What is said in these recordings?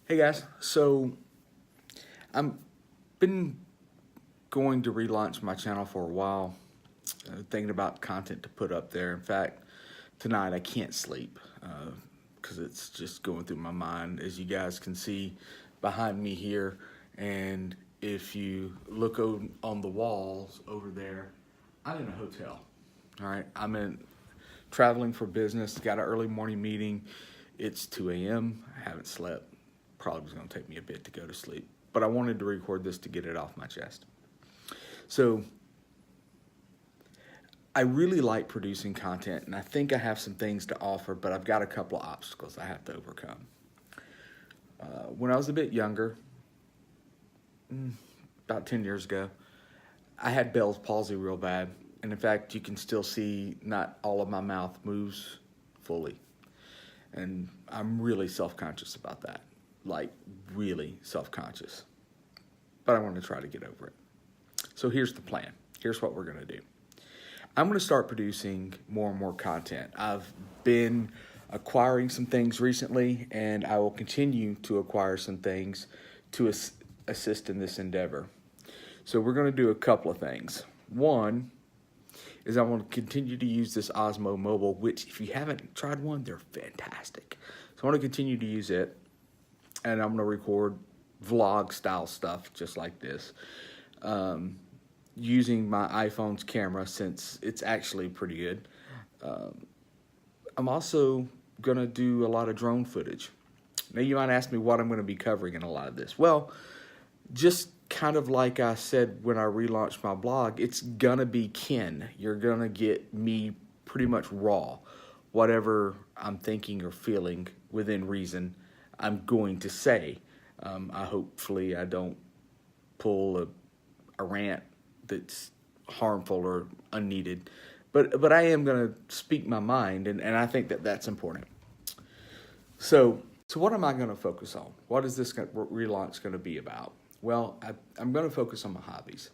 Hey guys, so I'm been going to relaunch my channel for a while, thinking about content to put up there. In fact, tonight I can't sleep because it's just going through my mind, as you guys can see behind me here. And if you look on the walls over there, I'm in a hotel. All right, I'm in traveling for business. Got an early morning meeting. It's 2 a.m. I haven't slept. Probably was going to take me a bit to go to sleep, but I wanted to record this to get it off my chest. So I really like producing content, and I think I have some things to offer, but I've got a couple of obstacles I have to overcome. When I was a bit younger, about 10 years ago, I had Bell's palsy real bad, and in fact, you can still see not all of my mouth moves fully, and I'm really self-conscious about that. Like, really self-conscious. But I want to try to get over it. So here's the plan. Here's what we're going to do. I'm going to start producing more and more content. I've been acquiring some things recently, and I will continue to acquire some things to assist in this endeavor. So we're going to do a couple of things. One is I want to continue to use this Osmo Mobile, which if you haven't tried one, they're fantastic. So I want to continue to use it. And I'm going to record vlog style stuff just like this, using my iPhone's camera since it's actually pretty good. I'm also going to do a lot of drone footage. Now you might ask me what I'm going to be covering in a lot of this. Well, just kind of like I said when I relaunched my blog, it's going to be kin. You're going to get me pretty much raw. Whatever I'm thinking or feeling within reason, I'm going to say. Hopefully I don't pull a rant that's harmful or unneeded, but I am going to speak my mind, and I think that that's important. So what am I going to focus on? What is this relaunch going to be about? Well, I'm going to focus on my hobbies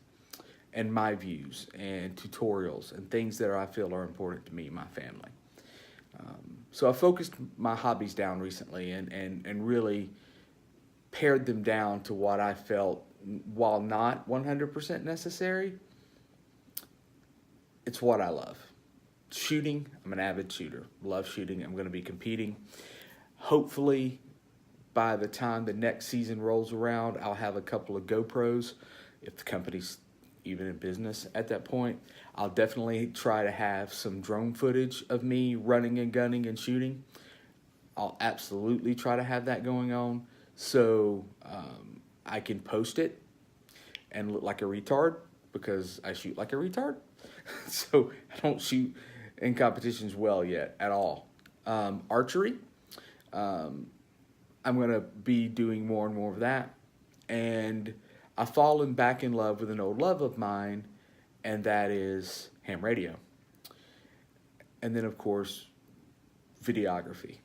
and my views and tutorials and things that I feel are important to me and my family. So I focused my hobbies down recently and really pared them down to what I felt, while not 100% necessary, it's what I love. Shooting, I'm an avid shooter. Love shooting. I'm going to be competing. Hopefully, by the time the next season rolls around, I'll have a couple of GoPros, if the company's even in business at that point. I'll definitely try to have some drone footage of me running and gunning and shooting. I'll absolutely try to have that going on, so I can post it and look like a retard, because I shoot like a retard. So I don't shoot in competitions well yet at all. Archery, I'm going to be doing more and more of that. And I've fallen back in love with an old love of mine, and that is ham radio. And then, of course, videography.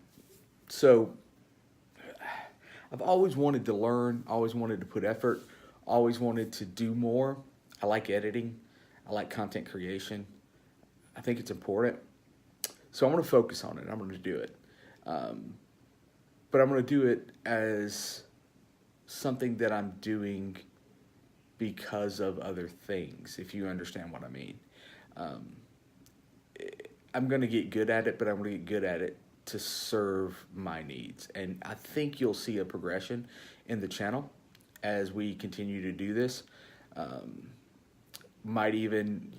So I've always wanted to learn, always wanted to put effort, always wanted to do more. I like editing. I like content creation. I think it's important. So I'm going to focus on it. I'm going to do it. But I'm going to do it as something that I'm doing because of other things, if you understand what I mean. I'm going to get good at it, but I'm going to get good at it to serve my needs. And I think you'll see a progression in the channel as we continue to do this. Might even,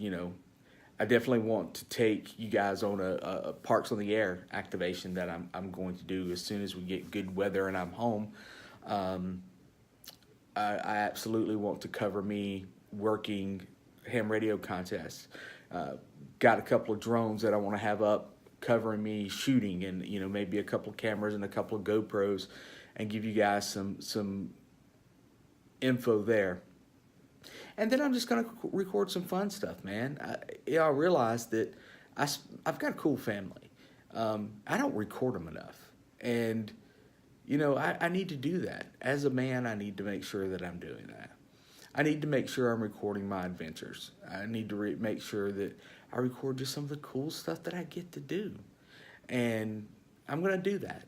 I definitely want to take you guys on a Parks on the Air activation that I'm going to do as soon as we get good weather and I'm home. I absolutely want to cover me working ham radio contests. Got a couple of drones that I want to have up covering me shooting, and maybe a couple of cameras and a couple of GoPros, and give you guys some info there. And then I'm just going to record some fun stuff, man. I realize that I've got a cool family. I don't record them enough. And, I need to do that. As a man, I need to make sure that I'm doing that. I need to make sure I'm recording my adventures. I need to make sure that I record just some of the cool stuff that I get to do. And I'm going to do that.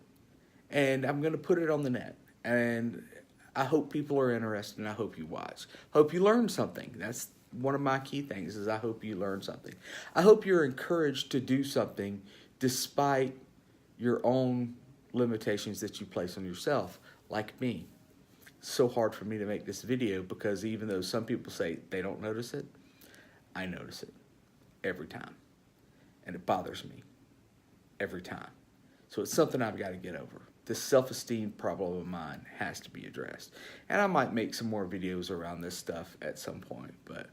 And I'm going to put it on the net. And I hope people are interested, and I hope you watch. Hope you learn something. That's one of my key things, is I hope you learn something. I hope you're encouraged to do something despite your own limitations that you place on yourself, like me. It's so hard for me to make this video because even though some people say they don't notice it, I notice it every time. And it bothers me every time. So it's something I've got to get over. This self-esteem problem of mine has to be addressed. And I might make some more videos around this stuff at some point. But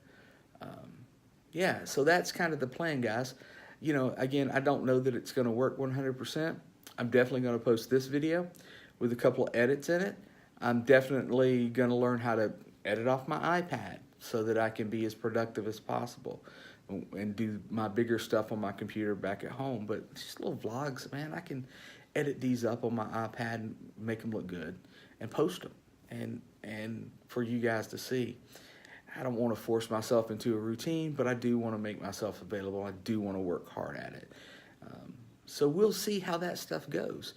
yeah, so that's kind of the plan, guys. You know, again, I don't know that it's going to work 100%. I'm definitely going to post this video with a couple of edits in it. I'm definitely going to learn how to edit off my iPad so that I can be as productive as possible and do my bigger stuff on my computer back at home. But just little vlogs, man, I can edit these up on my iPad and make them look good and post them and for you guys to see. I don't want to force myself into a routine, but I do want to make myself available. I do want to work hard at it. So we'll see how that stuff goes.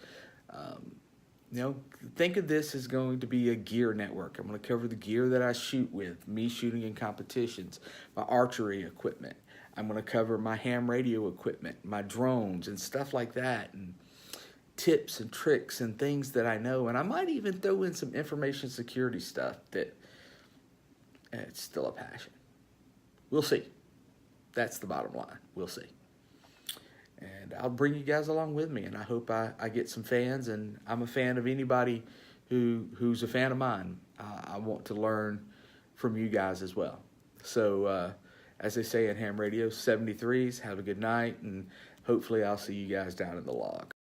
You know, think of this as going to be a gear network. I'm going to cover the gear that I shoot with, me shooting in competitions, my archery equipment. I'm going to cover my ham radio equipment, my drones and stuff like that, and tips and tricks and things that I know. And I might even throw in some information security stuff that it's still a passion. We'll see. That's the bottom line. We'll see. And I'll bring you guys along with me, and I hope I get some fans, and I'm a fan of anybody who's a fan of mine. I want to learn from you guys as well. So, as they say in ham radio, 73s, have a good night, and hopefully I'll see you guys down in the log.